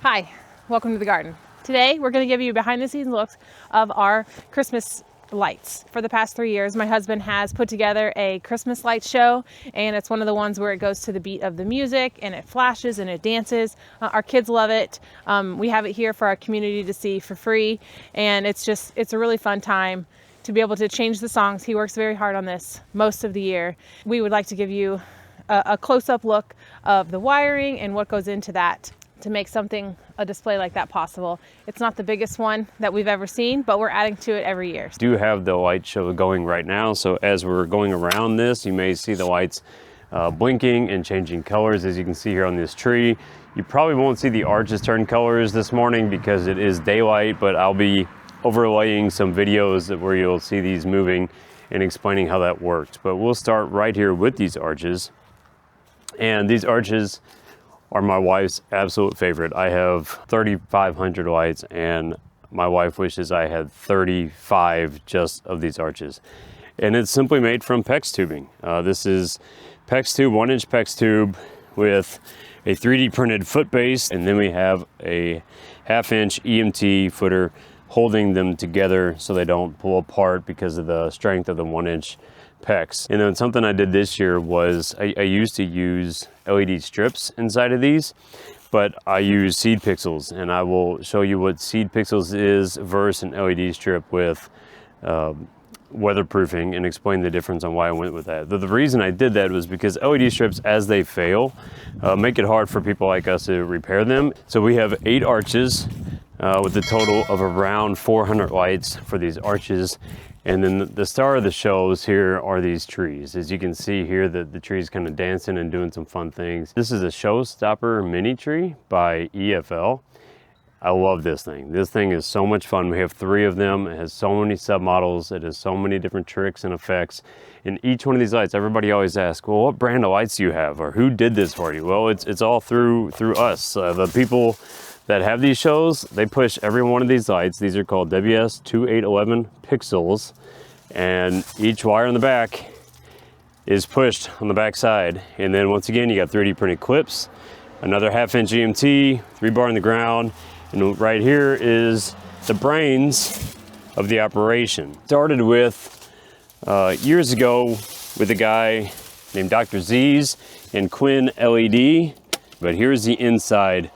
Hi, welcome to the garden. Today we're going to give you behind the scenes looks of our Christmas lights. For the past 3 years, my husband has put together a Christmas light show, and it's one of the ones where it goes to the beat of the music and it flashes and it dances. Our kids love it. We have it here for our community to see for free, and it's a really fun time to be able to change the songs. He works very hard on this most of the year. We would like to give you a close-up look of the wiring and what goes into that to make a display like that possible. It's not the biggest one that we've ever seen, but we're adding to it every year. We do have the light show going right now, so as we're going around this, you may see the lights blinking and changing colors, as you can see here on this tree. You probably won't see the arches turn colors this morning because it is daylight, but I'll be overlaying some videos where you'll see these moving and explaining how that works. But we'll start right here with these arches. And these arches are my wife's absolute favorite. I have 3,500 lights, and my wife wishes I had 35 just of these arches. And it's simply made from PEX tubing. This is PEX tube, 1-inch PEX tube with a 3D printed foot base, and then we have a 1/2-inch EMT footer holding them together so they don't pull apart because of the strength of the 1-inch PEX. And then something I did this year was I used to use LED strips inside of these, but I use seed pixels, and I will show you what seed pixels is versus an LED strip with weatherproofing and explain the difference on why I went with that. The reason I did that was because LED strips, as they fail, make it hard for people like us to repair them. So we have 8 arches with a total of around 400 lights for these arches. And then the star of the shows here are these trees. As you can see here, the trees kind of dancing and doing some fun things. This is a ShowStopper Mini Tree by EFL. I love this thing. This thing is so much fun. We have 3 of them. It has so many submodels. It has so many different tricks and effects. And each one of these lights, everybody always asks, well, what brand of lights do you have? Or who did this for you? Well, it's all through us. The people that have these shows, they push every one of these lights. These are called WS2811 pixels, and each wire in the back is pushed on the back side. And then once again, you got 3D printed clips, another 1/2-inch EMT, 3-bar in the ground, and right here is the brains of the operation. Started with years ago with a guy named Dr. Z's and Quinn LED, but here's the inside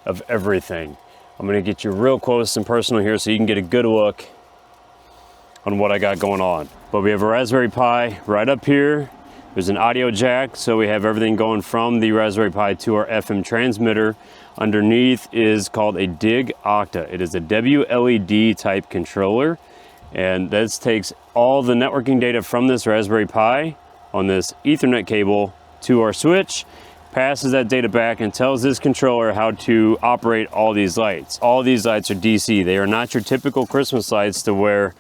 of everything. I'm gonna get you real close and personal here so you can get a good look on what I got going on. But we have a Raspberry Pi right up here. There's an audio jack, so we have everything going from the Raspberry Pi to our FM transmitter. Underneath is called a DigOcta. It is a WLED type controller, and this takes all the networking data from this Raspberry Pi on this Ethernet cable to our switch, passes that data back and tells this controller how to operate all these lights. All these lights are DC. They are not your typical Christmas lights to where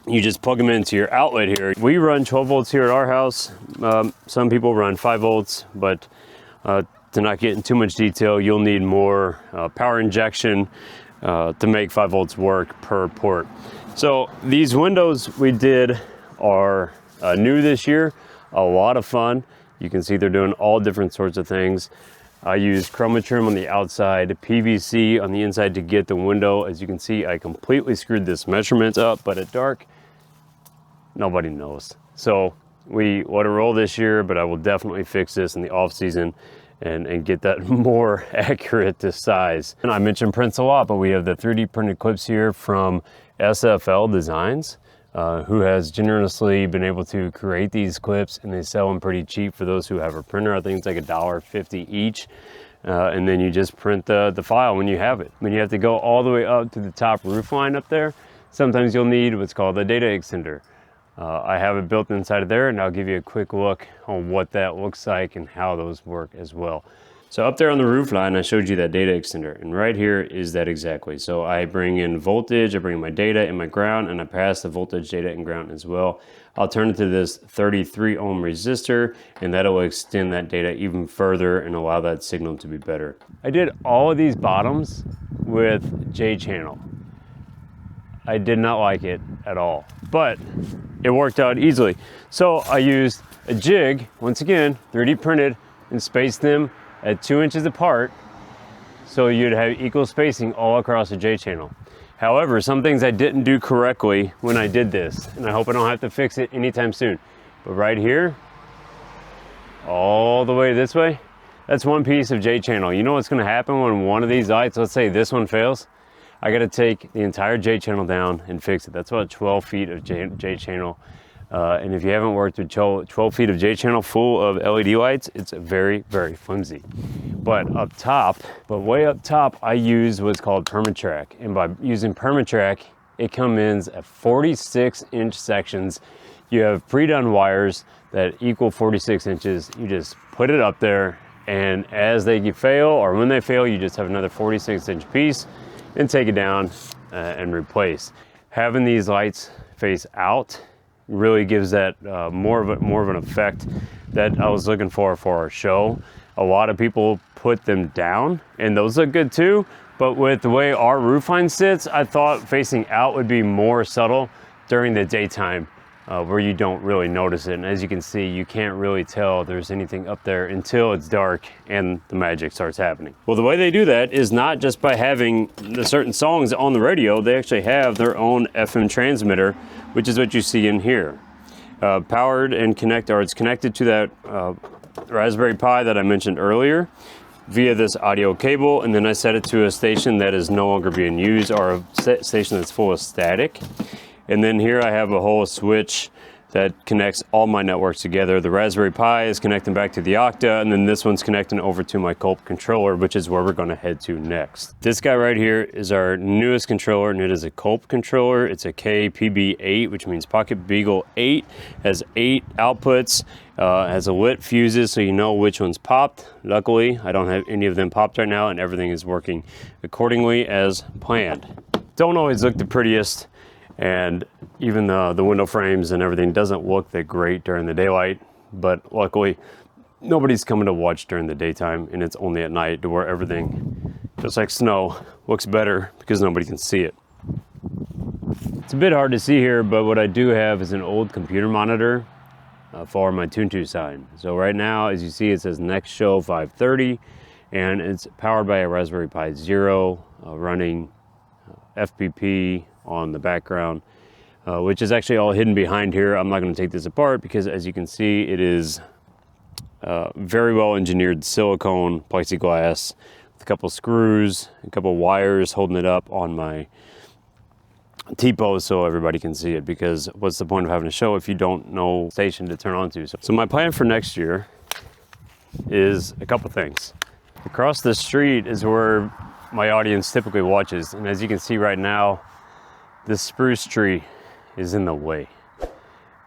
you just plug them into your outlet here. We run 12 volts here at our house. Some people run 5 volts, but to not get in too much detail, you'll need more power injection to make 5 volts work per port. So these windows we did are new this year, a lot of fun. You can see they're doing all different sorts of things. I used chroma trim on the outside, PVC on the inside to get the window. As you can see, I completely screwed this measurement up, but at dark, nobody knows. So we let it roll this year, but I will definitely fix this in the off season and get that more accurate to size. And I mentioned prints a lot, but we have the 3D printed clips here from SFL Designs, who has generously been able to create these clips, and they sell them pretty cheap for those who have a printer. I think it's like $1.50 each. And then you just print the file when you have it. When you have to go all the way up to the top roof line up there, sometimes you'll need what's called a data extender. I have it built inside of there, and I'll give you a quick look on what that looks like and how those work as well. So up there on the roof line, I showed you that data extender, and right here is that exactly. So I bring in voltage, I bring my data and my ground, and I pass the voltage, data, and ground as well. I'll turn it to this 33 ohm resistor, and that'll extend that data even further and allow that signal to be better. I did all of these bottoms with J-Channel. I did not like it at all, but it worked out easily. So I used a jig, once again, 3D printed, and spaced them at 2 inches apart so you'd have equal spacing all across the J-channel. However, some things I didn't do correctly when I did this, and I hope I don't have to fix it anytime soon. But right here, all the way this way, that's one piece of J-channel. You know what's gonna happen when one of these lights, let's say this one fails? I gotta take the entire J-channel down and fix it. That's about 12 feet of J-channel. And if you haven't worked with 12 feet of J-channel full of LED lights, it's very, very flimsy. But way up top, I use what's called PermaTrack. And by using PermaTrack, it comes in at 46-inch sections. You have pre-done wires that equal 46 inches. You just put it up there, and as they fail, or when they fail, you just have another 46-inch piece and take it down and replace. Having these lights face out really gives that more of an effect that I was looking for our show. A lot of people put them down, and those look good too, but with the way our roof line sits, I thought facing out would be more subtle during the daytime, where you don't really notice it. And as you can see, you can't really tell there's anything up there until it's dark and the magic starts happening. Well, the way they do that is not just by having the certain songs on the radio. They actually have their own FM transmitter, which is what you see in here. Powered and it's connected to that Raspberry Pi that I mentioned earlier via this audio cable, and then I set it to a station that is no longer being used, or a station that's full of static. And then here I have a whole switch that connects all my networks together. The Raspberry Pi is connecting back to DigOcta, and then this one's connecting over to my Kulp Controller, which is where we're gonna head to next. This guy right here is our newest controller, and it is a Kulp Controller. It's a KPB8, which means Pocket Beagle 8, has 8 outputs, has a lit fuses, so you know which one's popped. Luckily, I don't have any of them popped right now, and everything is working accordingly as planned. Don't always look the prettiest, and even the window frames and everything doesn't look that great during the daylight, but luckily nobody's coming to watch during the daytime, and it's only at night to where everything, just like snow, looks better because nobody can see it. It's a bit hard to see here, but what I do have is an old computer monitor for my Tuntu sign. So right now, as you see, it says next show 5:30, and it's powered by a Raspberry Pi Zero running FPP on the background, which is actually all hidden behind here. I'm not going to take this apart because, as you can see, it is very well engineered silicone plexiglass with a couple screws, a couple wires holding it up on my T-pose so everybody can see it, because what's the point of having a show if you don't know station to turn on to? So my plan for next year is a couple things. Across the street is where my audience typically watches, and as you can see right now, this spruce tree is in the way,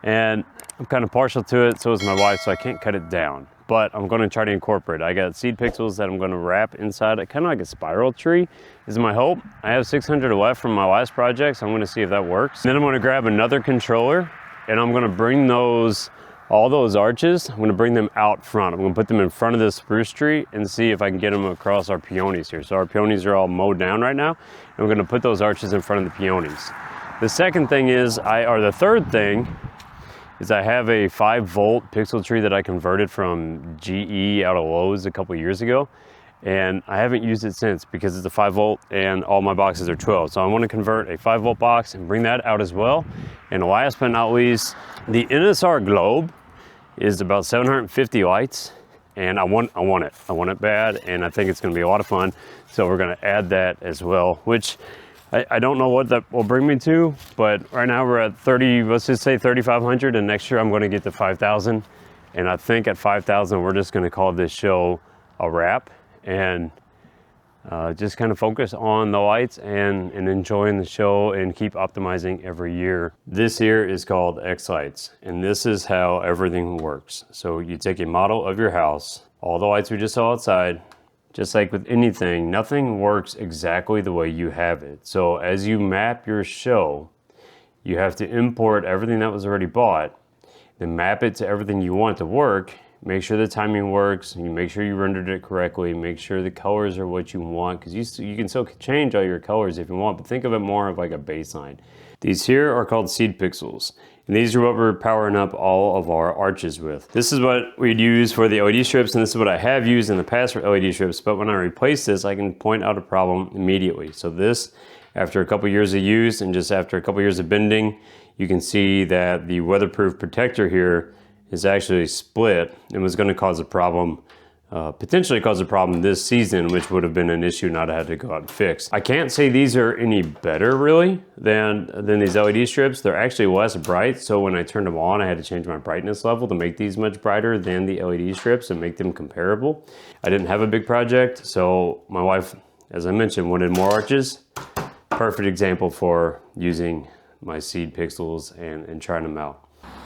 and I'm kind of partial to it, so is my wife, so I can't cut it down, but I'm going to try to incorporate it. I got seed pixels that I'm going to wrap inside it, kind of like a spiral tree is my hope. I have 600 left from my last project, so I'm going to see if that works. Then I'm going to grab another controller, and I'm going to bring all those arches, I'm going to bring them out front. I'm going to put them in front of this spruce tree and see if I can get them across our peonies here. So our peonies are all mowed down right now, and we're going to put those arches in front of the peonies. The second thing is, the third thing is I have a 5-volt pixel tree that I converted from GE out of Lowe's a couple years ago, and I haven't used it since because it's a 5-volt and all my boxes are 12. So I want to convert a 5-volt box and bring that out as well. And last but not least, the NSR Globe is about 750 lights, and I want it bad, and I think it's going to be a lot of fun. So we're going to add that as well, which I don't know what that will bring me to, but right now we're at 30, let's just say 3,500, and next year I'm going to get to 5,000. And I think at 5,000, we're just going to call this show a wrap, and just kind of focus on the lights and enjoying the show and keep optimizing every year. This here is called X-Lights, and this is how everything works. So you take a model of your house, all the lights we just saw outside. Just like with anything, nothing works exactly the way you have it. So as you map your show, you have to import everything that was already bought, then map it to everything you want to work, make sure the timing works, and you make sure you rendered it correctly, make sure the colors are what you want, because you can still change all your colors if you want, but think of it more of like a baseline. These here are called seed pixels, And these are what we're powering up all of our arches with. This is what we'd use for the LED strips, and this is what I have used in the past for LED strips, but when I replace this, I can point out a problem immediately. So this, after a couple years of use and just after a couple years of bending, you can see that the weatherproof protector here is actually split and was going to cause a problem, potentially cause a problem this season, which would have been an issue not had to go out and fix. I can't say these are any better really than these LED strips. They're actually less bright, so when I turned them on, I had to change my brightness level to make these much brighter than the LED strips and make them comparable. I didn't have a big project, so my wife, as I mentioned, wanted more arches. Perfect example for using my seed pixels and trying them out.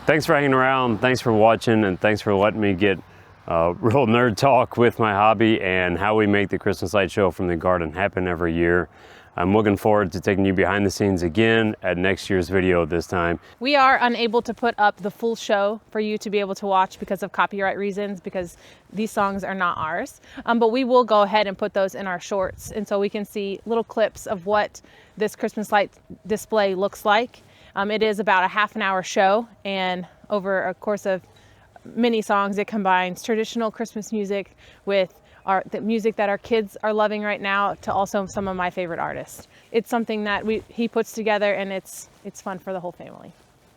Thanks for hanging around, thanks for watching, and thanks for letting me get real nerd talk with my hobby and how we make the Christmas light show from the garden happen every year. I'm looking forward to taking you behind the scenes again at next year's video this time. We are unable to put up the full show for you to be able to watch because of copyright reasons, because these songs are not ours. But we will go ahead and put those in our shorts, and so we can see little clips of what this Christmas light display looks like. It is about a half an hour show, and over a course of many songs, it combines traditional Christmas music with the music that our kids are loving right now, to also some of my favorite artists. It's something that he puts together, and it's fun for the whole family.